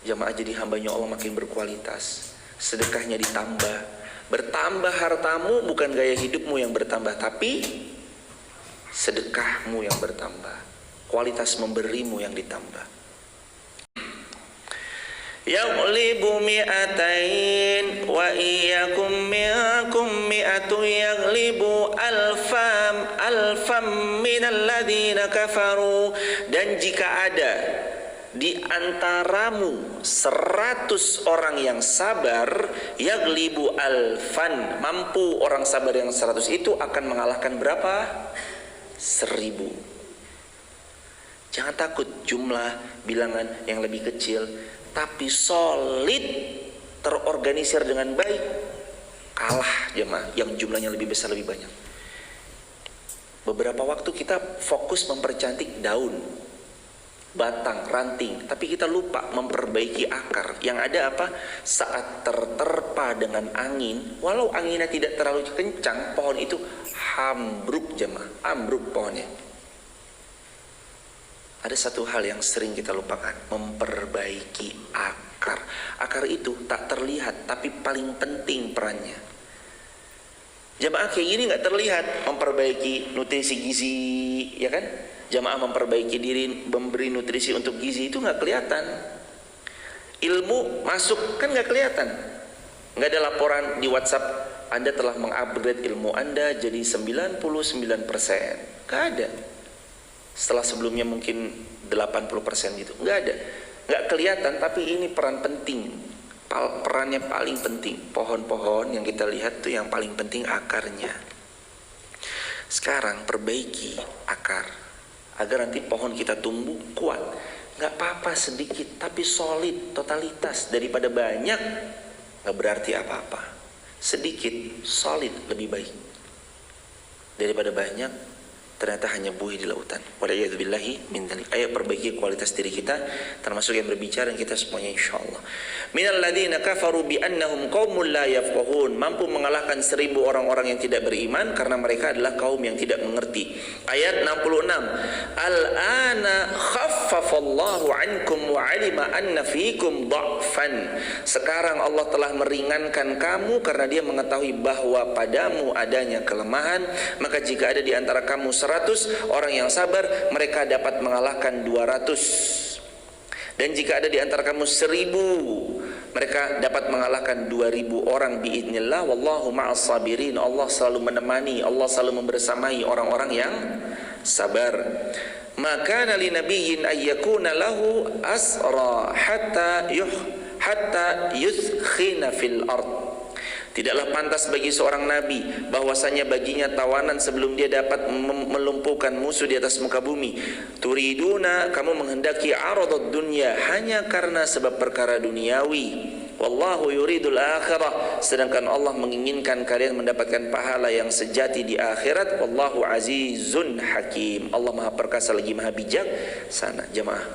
jamaah jadi hambanya Allah makin berkualitas. Sedekahnya ditambah. Bertambah hartamu, bukan gaya hidupmu yang bertambah, tapi sedekahmu yang bertambah. Kualitas memberimu yang ditambah. Yaghlibu mi'atain wa iyyakum minkum mi'atu yaghlibu alfam minal ladzina kafaru. Dan jika ada di antaramu 100 orang yang sabar, yaghlibu alfan, mampu orang sabar yang 100 itu akan mengalahkan berapa? 1000. Jangan takut jumlah bilangan yang lebih kecil, tapi solid, terorganisir dengan baik, kalah jemaah yang jumlahnya lebih besar, lebih banyak. Beberapa waktu kita fokus mempercantik daun, batang, ranting, tapi kita lupa memperbaiki akar. Yang ada apa? Saat terterpa dengan angin, walau anginnya tidak terlalu kencang, pohon itu ambruk jemaah, ambruk pohonnya. Ada satu hal yang sering kita lupakan, memperbaiki akar. akar. Akar itu tak terlihat tapi paling penting perannya. Jamaah kayak gini nggak terlihat, memperbaiki nutrisi gizi, ya kan? Jamaah memperbaiki diri, memberi nutrisi untuk gizi itu nggak kelihatan. Ilmu masuk kan nggak kelihatan. Nggak ada laporan di WhatsApp, Anda telah mengupgrade ilmu Anda jadi 99%. Nggak ada. Setelah sebelumnya mungkin 80% gitu. Nggak ada. Nggak kelihatan, tapi ini peran penting. Perannya paling penting. Pohon-pohon yang kita lihat tuh yang paling penting akarnya. Sekarang perbaiki akar agar nanti pohon kita tumbuh kuat. Nggak apa-apa sedikit, tapi solid, totalitas. Daripada banyak, nggak berarti apa-apa. Sedikit, solid, lebih baik. Daripada banyak, ternyata hanya buih di lautan. Waliyadzubillahi min dzalik. Ayo perbaiki kualitas diri kita, termasuk yang berbicara dan kita semuanya insyaallah. Minal ladzina kafaru bi annahum qaumul la yafqahun. Mampu mengalahkan 1000 orang-orang yang tidak beriman karena mereka adalah kaum yang tidak mengerti. Ayat 66. Al-ana khaffafallahu ankum wa 'alima anna fiikum dha'fan. Sekarang Allah telah meringankan kamu karena Dia mengetahui bahwa padamu adanya kelemahan, maka jika ada di antara kamu 100 orang yang sabar, mereka dapat mengalahkan 200. Dan jika ada di antara kamu 1000, mereka dapat mengalahkan 2000 orang biidznillah. Wallahu ma'as sabirin. Allah selalu menemani, Allah selalu membersamai orang-orang yang sabar. Maka li nabiyyin ayyakuna lahu asra hatta yuskhina fil ard. Tidaklah pantas bagi seorang nabi bahwasanya baginya tawanan sebelum dia dapat melumpuhkan musuh di atas muka bumi. Turiduna, kamu menghendaki aradud dunya hanya karena sebab perkara duniawi. Wallahu yuridul akhirah, sedangkan Allah menginginkan kalian mendapatkan pahala yang sejati di akhirat. Wallahu azizun hakim. Allah Maha perkasa lagi Maha bijak sana. Jemaah,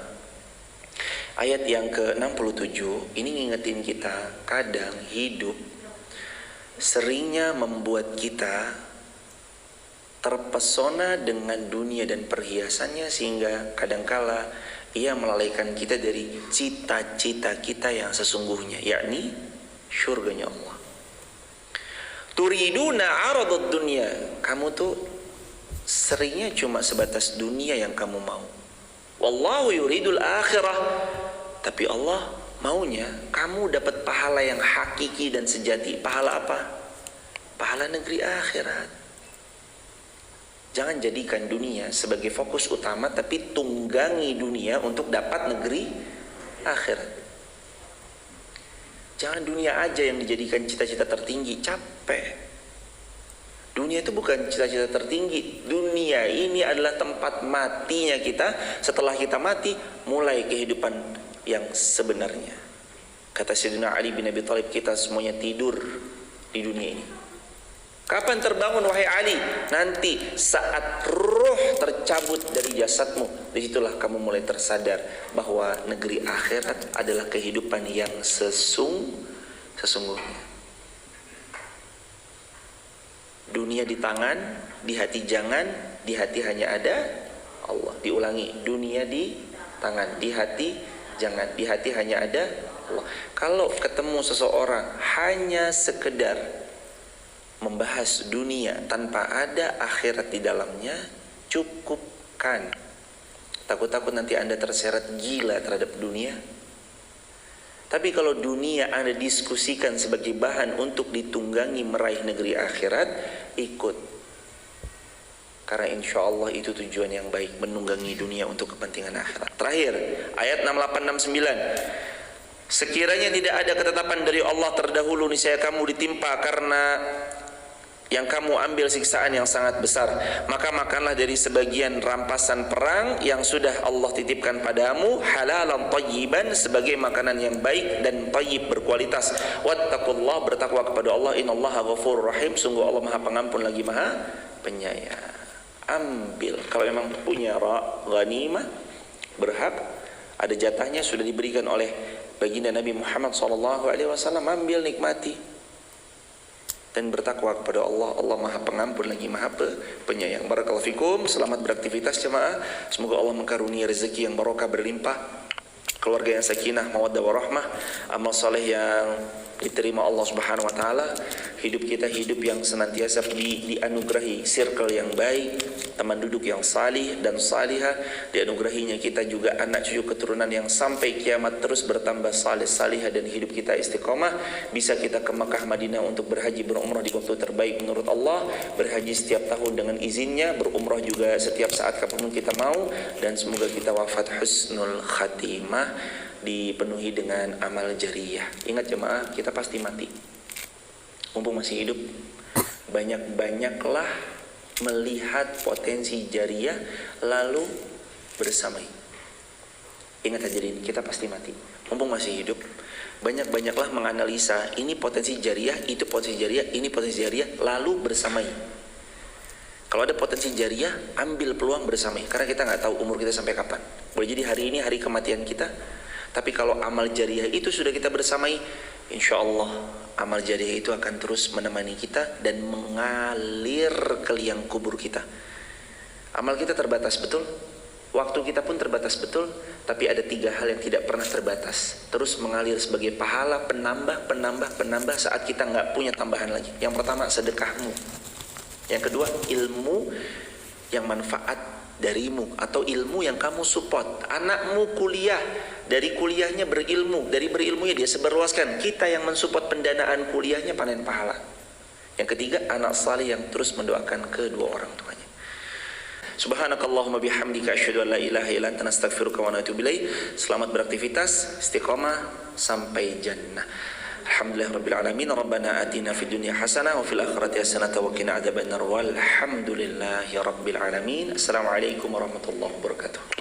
ayat yang ke-67 ini ngingetin kita kadang hidup seringnya membuat kita terpesona dengan dunia dan perhiasannya, sehingga kadangkala ia melalaikan kita dari cita-cita kita yang sesungguhnya, yakni syurganya Allah. Turiduna aradud dunya, kamu tuh seringnya cuma sebatas dunia yang kamu mau. Wallahu yuridul akhirah, tapi Allah maunya kamu dapat pahala yang hakiki dan sejati. Pahala apa? Pahala negeri akhirat. Jangan jadikan dunia sebagai fokus utama, tapi tunggangi dunia untuk dapat negeri akhirat. Jangan dunia aja yang dijadikan cita-cita tertinggi, capek. Dunia itu bukan cita-cita tertinggi. Dunia ini adalah tempat matinya kita. Setelah kita mati, mulai kehidupan yang sebenarnya. Kata Sayyidina Ali bin Abi Thalib, kita semuanya tidur di dunia ini. Kapan terbangun wahai Ali? Nanti saat ruh tercabut dari jasadmu. Disitulah kamu mulai tersadar bahwa negeri akhirat adalah kehidupan yang sesungguhnya. Dunia di tangan, di hati jangan. Di hati hanya ada Allah. Diulangi, dunia di tangan, di hati jangan, di hati hanya ada Allah. Kalau ketemu seseorang hanya sekedar membahas dunia tanpa ada akhirat di dalamnya, cukupkan. Takut-takut nanti Anda terseret gila terhadap dunia. Tapi kalau dunia Anda diskusikan sebagai bahan untuk ditunggangi meraih negeri akhirat, ikut. Karena insya Allah itu tujuan yang baik, menunggangi dunia untuk kepentingan akhirat. Terakhir, ayat 68-69. Sekiranya tidak ada ketetapan dari Allah terdahulu, niscaya kamu ditimpa karena yang kamu ambil siksaan yang sangat besar. Maka makanlah dari sebagian rampasan perang yang sudah Allah titipkan padamu, halalan thayyiban, sebagai makanan yang baik dan thayyib, berkualitas. Wattaqullah, bertakwa kepada Allah, innallaha ghafurur rahim, sungguh Allah Maha Pengampun lagi Maha Penyayang. Ambil, kalau memang punya ghanimah, berhak, ada jatahnya sudah diberikan oleh baginda Nabi Muhammad SAW, ambil, nikmati, dan bertakwa kepada Allah. Allah Maha Pengampun lagi Maha Penyayang. Barakallahu fikum, selamat beraktivitas jemaah. Semoga Allah mengkarunia rezeki yang barokah berlimpah. keluarga yang sakinah, mawaddah warahmah, amal soleh yang diterima Allah Subhanahu wa taala, hidup kita hidup yang senantiasa dianugerahi circle yang baik, teman duduk yang salih dan salihah, dianugerahinya kita juga anak cucu keturunan yang sampai kiamat terus bertambah salih salihah, dan hidup kita istiqomah, bisa kita ke Makkah Madinah untuk berhaji berumrah di waktu terbaik menurut Allah, berhaji setiap tahun dengan izinnya, berumrah juga setiap saat kapanpun kita mau, dan semoga kita wafat husnul khatimah, dipenuhi dengan amal jariyah. Ingat jemaah, kita pasti mati. Mumpung masih hidup, banyak-banyaklah melihat potensi jariyah lalu bersamai. Ingat aja ini, kita pasti mati. Mumpung masih hidup, banyak-banyaklah menganalisa ini potensi jariyah, itu potensi jariyah, ini potensi jariyah, lalu bersamai. Kalau ada potensi jariyah, ambil peluang bersamai, karena kita nggak tahu umur kita sampai kapan. Boleh jadi hari ini hari kematian kita. Tapi kalau amal jariyah itu sudah kita bersamai, insya Allah amal jariyah itu akan terus menemani kita dan mengalir ke liang kubur kita. Amal kita terbatas betul, waktu kita pun terbatas betul, tapi ada 3 hal yang tidak pernah terbatas, terus mengalir sebagai pahala penambah saat kita nggak punya tambahan lagi. Yang pertama, sedekahmu. Yang kedua, ilmu yang manfaat darimu atau ilmu yang kamu support. Anakmu kuliah, dari kuliahnya berilmu, dari berilmunya dia sebarluaskan. Kita yang mensupport pendanaan kuliahnya panen pahala. Yang ketiga, anak saleh yang terus mendoakan kedua orang tuanya. Subhanakallahumma bihamdika asyhadu an la ilaha illa anta astaghfiruka wa atubu ilaik. Selamat beraktivitas, istiqomah sampai jannah. Alhamdulillahirabbil alamin. Rabbana atina fid dunya hasanah wa fil akhirati hasanah wa qina adzabannar. Walhamdulillahirabbil alamin. Assalamualaikum warahmatullahi wabarakatuh.